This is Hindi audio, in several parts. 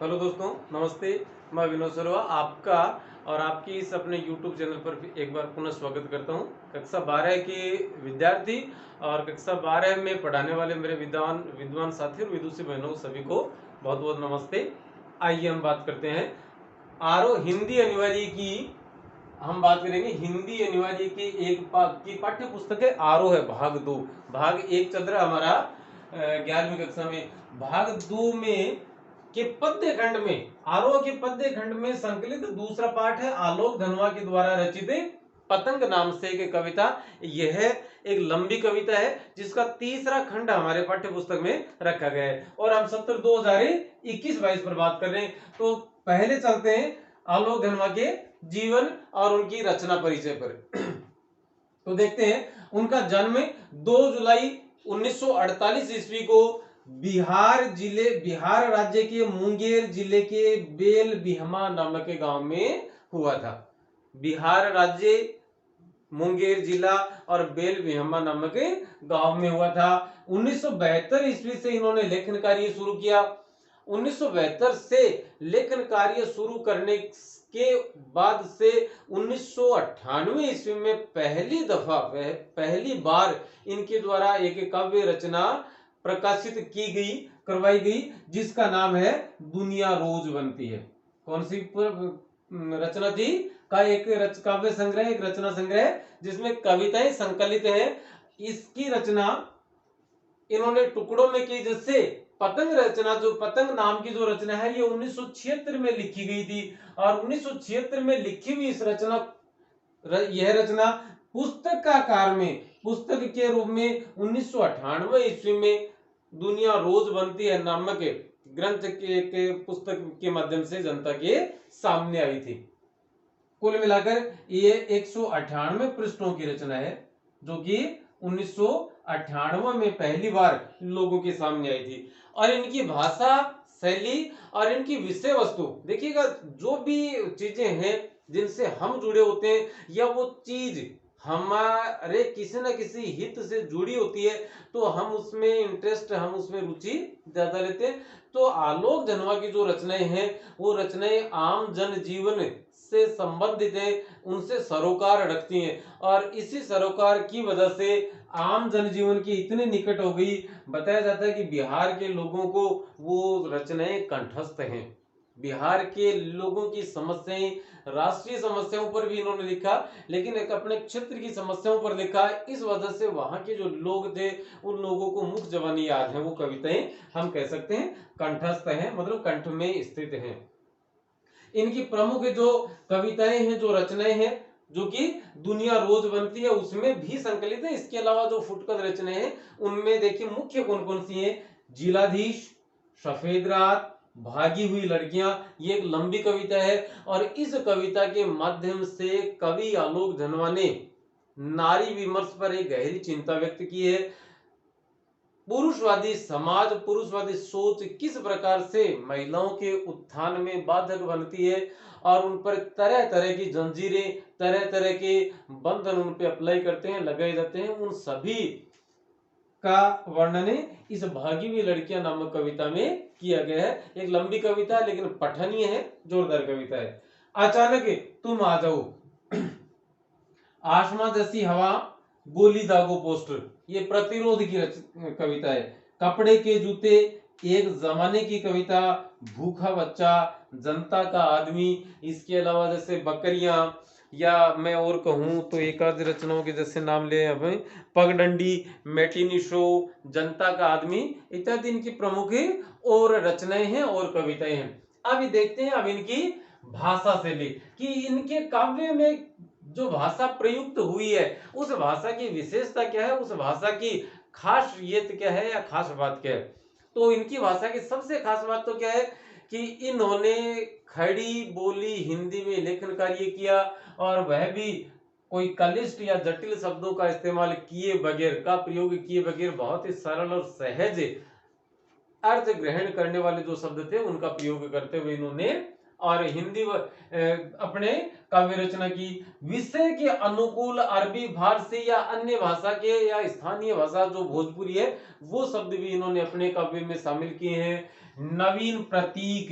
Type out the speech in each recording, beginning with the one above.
हेलो दोस्तों, नमस्ते। मैं विनोद सरवा आपका और आपकी इस अपने YouTube चैनल पर भी एक बार पुनः स्वागत करता हूं। कक्षा 12 के विद्यार्थी और कक्षा 12 में पढ़ाने वाले मेरे विद्वान विद्वान साथी और विदुषी बहनों सभी को बहुत बहुत नमस्ते। आइए हम बात करते हैं आरोह हिंदी अनिवार्य की। हम बात करेंगे हिंदी अनिवार्य की की पाठ्य पुस्तक है आरोह है भाग 2। भाग 1 चल रहा हमारा 11वीं कक्षा में। भाग 2 में के पद्य खंड में आरोह के पद्य खंड में संकलित दूसरा पाठ है आलोक धनवा के द्वारा रचित पतंग नाम से एक कविता। यह एक लंबी कविता है जिसका तीसरा खंड हमारे पाठ्य पुस्तक में रखा गया है और हम सत्र 2021-22 पर बात कर रहे हैं। तो पहले चलते हैं आलोक धनवा के जीवन और उनकी रचना परिचय पर। तो देखते हैं उनका जन्म 2 जुलाई 1948 ईस्वी को बिहार राज्य के मुंगेर जिले के बेल बिहमा नामक के गांव में हुआ था। बिहार राज्य मुंगेर जिला और बेल बिहमा नामक गांव में हुआ था। 1972 ईस्वी से इन्होंने लेखन कार्य शुरू किया। 1972 से लेखन कार्य शुरू करने के बाद से 1998 ईस्वी में पहली बार इनके द्वारा एक काव्य रचना प्रकाशित करवाई गई जिसका नाम है दुनिया रोज बनती है। कौन सी रचना थी? एक काव्य संग्रह, एक रचना संग्रह जिसमें कविताएं संकलित हैं। इसकी रचना इन्होंने टुकड़ों में की, जिससे पतंग रचना, जो पतंग नाम की जो रचना है, ये 1976 में लिखी गई थी और 1976 में लिखी हुई इस यह रचना पुस्तक का आकार में, पुस्तक के रूप में 1998 ईस्वी में दुनिया रोज बनती है नामक ग्रंथ के पुस्तक के माध्यम से जनता के सामने आई थी। कुल मिलाकर ये 198 पृष्ठों की रचना है जो कि 1998 में पहली बार लोगों के सामने आई थी। और इनकी भाषा शैली और इनकी विषय वस्तु देखिएगा, जो भी चीजें हैं जिनसे हम जुड़े होते हैं या वो चीज हमारे किसी न किसी हित से जुड़ी होती है तो हम उसमें इंटरेस्ट, हम उसमें रुचि ज्यादा लेते हैं। तो आलोक धनवा की जो रचनाएं हैं वो रचनाएं आम जन जीवन से संबंधित है, उनसे सरोकार रखती हैं और इसी सरोकार की वजह से आम जनजीवन की इतने निकट हो गई। बताया जाता है कि बिहार के लोगों को वो रचनाएं कंठस्थ हैं। बिहार के लोगों की समस्याएं, राष्ट्रीय समस्याओं पर भी इन्होंने लिखा, लेकिन एक अपने क्षेत्र की समस्याओं पर लिखा। इस वजह से वहां के जो लोग थे उन लोगों को मुख जबानी याद है। वो कविताएं हम कह सकते हैं कंठस्थ हैं, मतलब कंठ में स्थित हैं। इनकी प्रमुख जो कविताएं हैं, जो रचनाएं हैं, जो कि दुनिया रोज बनती है उसमें भी संकलित है। इसके अलावा जो फुटकर रचनाएं हैं उनमें देखिए मुख्य कौन कौन सी हैं? जिलाधीश, सफेद रात, भागी हुई लड़कियां, ये एक लंबी कविता है और इस कविता के माध्यम से कवि आलोक धनवा ने नारी विमर्श पर एक गहरी चिंता व्यक्त की है। पुरुषवादी समाज, पुरुषवादी सोच किस प्रकार से महिलाओं के उत्थान में बाधक बनती है और उन पर तरह तरह की जंजीरें, तरह तरह के बंधन उन पे अप्लाई करते हैं, लगाए जाते हैं, उन सभी का वर्णन इस भागी हुई लड़कियां नामक कविता में किया गया है। एक लंबी कविता है लेकिन पठनीय है, जोरदार कविता है। अचानक तुम आ जाओ, आसमां जैसी हवा, गोली दागो पोस्टर, ये प्रतिरोध की कविता है। कपड़े के जूते, एक जमाने की कविता, भूखा बच्चा, जनता का आदमी, इसके अलावा जैसे बकरियां, या मैं और कहूं तो एक आध रचनाओं के जैसे नाम ले हमें पगडंडी, मैटिनी शो, जनता का आदमी इत्यादि इनकी प्रमुख और रचनाएं हैं और कविताएं हैं। अब देखते हैं अब इनकी भाषा शैली कि इनके काव्य में जो भाषा प्रयुक्त हुई है उस भाषा की विशेषता क्या है, उस भाषा की खासियत क्या है या खास बात क्या है। तो इनकी भाषा की सबसे खास बात तो क्या है कि इन्होंने खड़ी बोली हिंदी में लेखन कार्य किया और वह भी कोई कलिष्ट या जटिल शब्दों का इस्तेमाल किए बगैर, का प्रयोग किए बगैर, बहुत ही सरल और सहज अर्थ ग्रहण करने वाले जो शब्द थे उनका प्रयोग करते हुए इन्होंने और हिंदी अपने काव्य रचना की। विषय के अनुकूल अरबी फारसी या अन्य भाषा के या स्थानीय भाषा जो भोजपुरी है वो शब्द भी इन्होंने अपने काव्य में शामिल किए हैं। नवीन प्रतीक,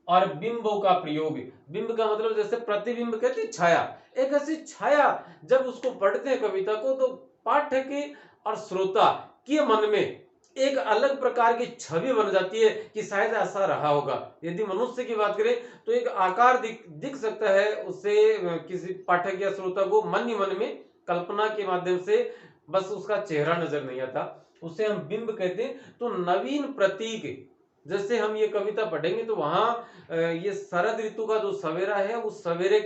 और बिंबों का प्रयोग। बिंब का मतलब जैसे प्रतिबिंब कहते हैं छाया, एक ऐसी छाया जब उसको पढ़ते हैं कविता को तो पाठक के और श्रोता के मन में एक अलग प्रकार की छवि बन जाती है कि शायद ऐसा रहा होगा। यदि मनुष्य की बात करें तो एक आकार दिख सकता है उससे, किसी पाठक या श्रोता को मन ही मन में कल्पना के माध्यम से, बस उसका चेहरा नजर नहीं आता, उसे हम बिंब कहते हैं। तो नवीन प्रतीक, जैसे हम ये कविता पढ़ेंगे तो वहां ये शरद ऋतु का जो सवेरा है उस सवेरे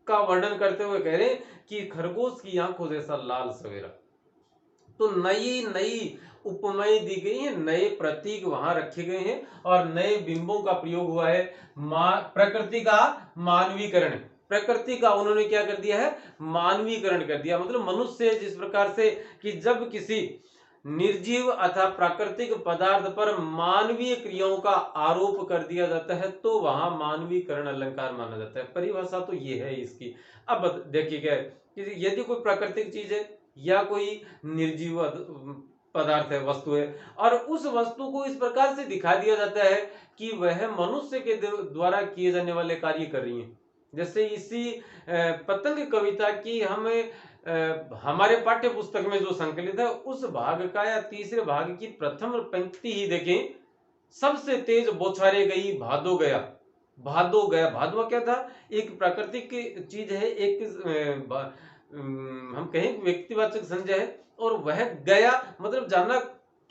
का वर्णन करते हुए कह रहे हैं कि खरगोश की आंखों जैसा लाल सवेरा। तो नई नई उपमाएं दी गई हैं, नए प्रतीक वहां रखे गए हैं और नए बिंबों का प्रयोग हुआ है। प्रकृति का मानवीकरण, प्रकृति का उन्होंने क्या कर दिया है, मानवीकरण कर दिया। मतलब मनुष्य जिस प्रकार से कि जब किसी निर्जीव अथवा प्राकृतिक पदार्थ पर मानवीय क्रियाओं का आरोप कर दिया जाता है तो वहां मानवीकरण अलंकार माना जाता है। परिभाषा तो ये है इसकी। अब देखिए कि यदि कोई प्राकृतिक चीज है या कोई निर्जीव पदार्थ है, वस्तु है, और उस वस्तु को इस प्रकार से दिखा दिया जाता है कि वह मनुष्य के द्वारा किए जाने वाले कार्य कर रही है। जैसे इसी पतंग कविता की हमें हमारे पाठ्य पुस्तक में जो संकलित है उस भाग का या तीसरे भाग की प्रथम पंक्ति ही देखें, सबसे तेज बौछारे गई भादो गया। भादो गया, भादवा क्या था, एक प्राकृतिक चीज है, एक हम कहें व्यक्तिवाचक संज्ञा है, और वह गया मतलब जाना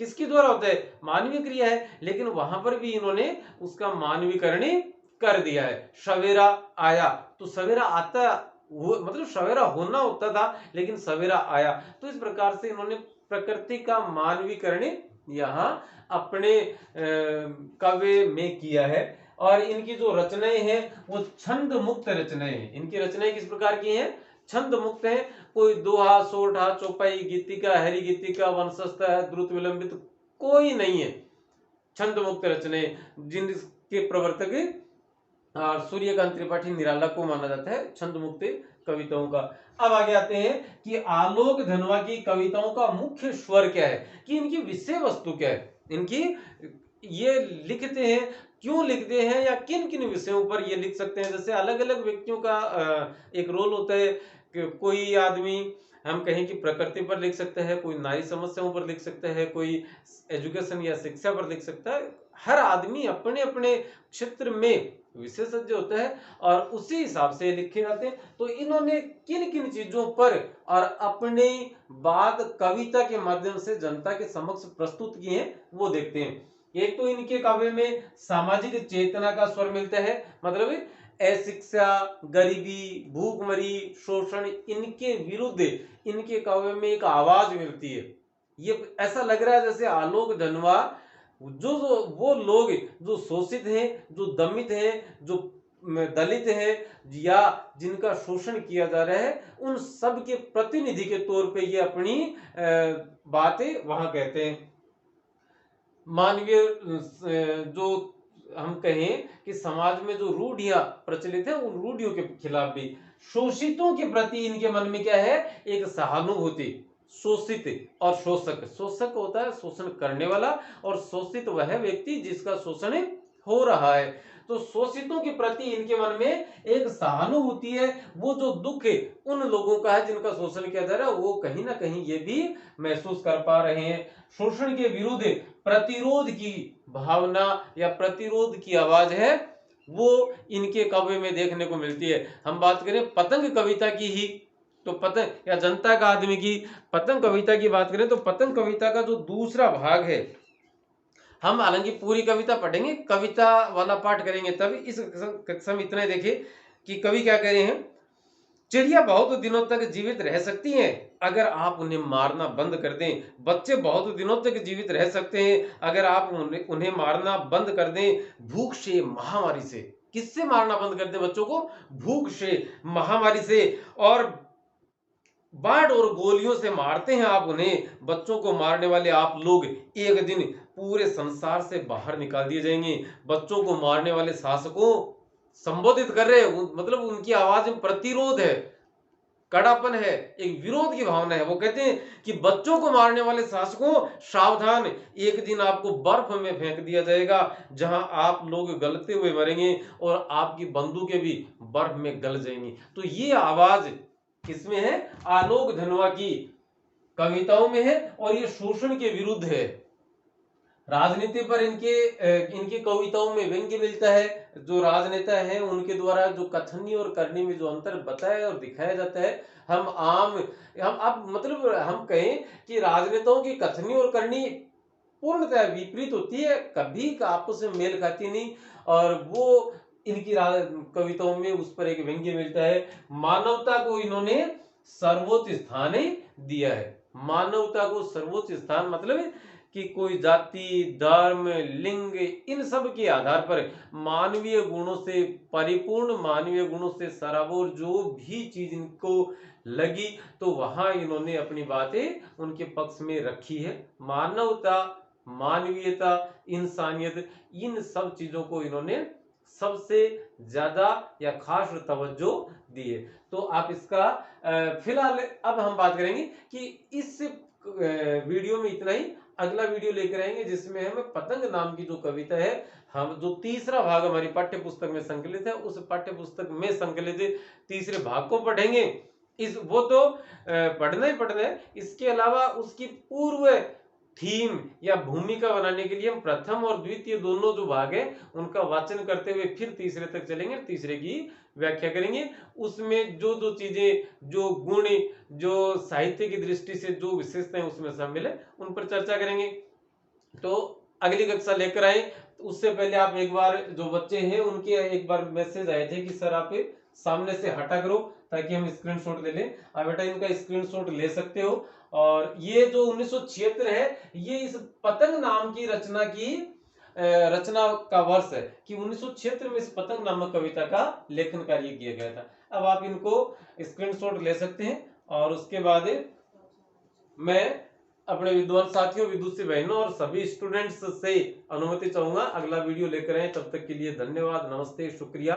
किसके द्वारा होता है, मानवीय क्रिया है, लेकिन वहां पर भी इन्होंने उसका मानवीकरण कर दिया है। सवेरा आया, तो सवेरा आता मतलब सवेरा होना होता था लेकिन सवेरा आया। तो इस प्रकार से इन्होंने प्रकृति का मानवीकरण यहाँ अपने काव्य में किया है। और इनकी जो रचनाएं हैं वो छंद मुक्त रचनाएं हैं। इनकी रचनाएं किस प्रकार की हैं, छंद मुक्त है। कोई दोहा, सोठा, चौपाई, गीतिका, हरि गीतिका, वंशस्थ, द्रुत, विलंबित कोई नहीं है। छंद मुक्त रचनाएं जिनके प्रवर्तक सूर्यकांत त्रिपाठी निराला को माना जाता है छंद मुक्त कविताओं का। अब आगे आते हैं कि आलोक धनवा की कविताओं का मुख्य स्वर क्या है, कि इनकी विषय वस्तु क्या है, इनकी ये लिखते हैं क्यों लिखते हैं या किन किन विषयों पर ये लिख सकते हैं। जैसे अलग अलग व्यक्तियों का एक रोल होता है कि कोई आदमी हम कहें कि प्रकृति पर लिख सकता है, कोई नारी समस्याओं पर लिख सकता है, कोई एजुकेशन या शिक्षा पर लिख सकता है। हर आदमी अपने अपने क्षेत्र में विशेषज्ञ होता है और उसी हिसाब से लिखे जाते हैं। तो इन्होंने किन किन चीजों पर और अपनी बात कविता के माध्यम से जनता के समक्ष प्रस्तुत की है वो देखते हैं। एक तो इनके काव्य में सामाजिक चेतना का स्वर मिलता है, मतलब अशिक्षा, गरीबी, भूखमरी, शोषण, इनके विरुद्ध इनके काव्य में एक आवाज मिलती है। ये ऐसा लग रहा है जैसे आलोक धनवा जो वो लोग जो शोषित हैं, जो दमित हैं, जो दलित हैं या जिनका शोषण किया जा रहा है, उन सब के प्रतिनिधि के तौर पे ये अपनी बातें वहां कहते हैं। मानवीय जो हम कहें कि समाज में जो रूढ़ियां प्रचलित है उन रूढ़ियों के खिलाफ भी, शोषितों के प्रति इनके मन में क्या है, एक सहानुभूति। शोषित और शोषक, शोषक होता है शोषण करने वाला और शोषित वह व्यक्ति जिसका शोषण हो रहा है। तो शोषितों के प्रति इनके मन में एक सहानुभूति है। वो जो दुख है उन लोगों का है जिनका शोषण किया जा रहा है, वो कहीं ना कहीं ये भी महसूस कर पा रहे हैं। शोषण के विरुद्ध प्रतिरोध की भावना या प्रतिरोध की आवाज है वो इनके काव्य में देखने को मिलती है। हम बात करें पतंग कविता की ही, तो पतंग या जनता का आदमी की पतंग कविता की बात करें तो पतंग कविता का जो दूसरा भाग है, हम हालांकि पूरी कविता पढ़ेंगे, कविता वाला पाठ करेंगे तब। इस कक्षा में इतना ही देखें कि कवि क्या कह रहे हैं। चिड़िया बहुत दिनों तक जीवित रह सकती हैं अगर आप उन्हें मारना बंद कर दें। बच्चे बहुत दिनों तक जीवित रह सकते हैं अगर आप उन्हें मारना बंद कर दें। भूख से, महामारी से, किससे मारना बंद कर दें बच्चों को, भूख से, महामारी से, और बाढ़ और गोलियों से मारते हैं आप उन्हें। बच्चों को मारने वाले आप लोग एक दिन पूरे संसार से बाहर निकाल दिए जाएंगे। बच्चों को मारने वाले शासकों संबोधित कर रहे हैं, मतलब उनकी आवाज में प्रतिरोध है। कड़ापन है, एक विरोध की भावना है। वो कहते हैं कि बच्चों को मारने वाले शासकों सावधान, एक दिन आपको बर्फ में फेंक दिया जाएगा जहां आप लोग गलते हुए मरेंगे और आपकी बंदूकें भी बर्फ में गल जाएंगी। तो ये आवाज किसमें है? आलोक धनवा की कविताओं में है और ये शोषण के विरुद्ध है। राजनीति पर इनकी कविताओं में व्यंग्य मिलता है। जो राजनेता हैं उनके द्वारा जो कथनी और करनी में जो अंतर बताया और दिखाया जाता है, हम अब मतलब हम कहें कि राजनेताओं की कथनी और करनी पूर्णतः विपरीत होती है, कभी आपस में मेल खाती नहीं। और वो इनकी कविताओं में उस पर एक व्यंग्य मिलता है। मानवता को इन्होंने सर्वोच्च स्थान दिया है। मानवता को सर्वोच्च स्थान मतलब कि कोई जाति, धर्म, लिंग, इन सब के आधार पर मानवीय गुणों से परिपूर्ण, मानवीय गुणों से सराबोर जो भी चीज इनको लगी, तो वहां इन्होंने अपनी बातें उनके पक्ष में रखी है। मानवता, मानवीयता, इंसानियत, इन सब चीजों को इन्होंने सबसे ज्यादा या खास तवज्जो दी है। तो आप इसका फिलहाल अब हम बात करेंगे कि इस वीडियो में इतना ही। अगला वीडियो लेकर आएंगे जिसमें हम पतंग नाम की जो कविता है, हम जो तीसरा भाग हमारी पाठ्य पुस्तक में संकलित है, उस पाठ्य पुस्तक में संकलित तीसरे भाग को पढ़ेंगे। वो तो पढ़ना ही पढ़ना है। इसके अलावा उसकी पूर्व थीम या भूमिका बनाने के लिए हम प्रथम और द्वितीय दोनों जो भाग है उनका वाचन करते हुए फिर तीसरे तक चलेंगे, तीसरे की व्याख्या करेंगे। उसमें जो जो चीजें, जो गुण, जो साहित्य की दृष्टि से जो विशेषताएं उसमें शामिल है, उन पर चर्चा करेंगे। तो अगली कक्षा लेकर आए, उससे पहले आप एक बार, जो बच्चे हैं उनके एक बार मैसेज आए थे कि सर आप सामने से हटा करो ताकि हम स्क्रीनशॉट ले लें। आप बेटा इनका स्क्रीनशॉट ले सकते हो। और ये जो 1976 है, ये इस पतंग नाम की रचना का वर्ष है कि 1976 में इस पतंग नामक कविता का लेखन कार्य किया गया था। अब आप इनको स्क्रीनशॉट ले सकते हैं। और उसके बाद मैं अपने विद्वान साथियों, विदुषी बहनों और सभी स्टूडेंट्स से अनुमति चाहूंगा अगला वीडियो लेकर आए। तब तक के लिए धन्यवाद, नमस्ते, शुक्रिया।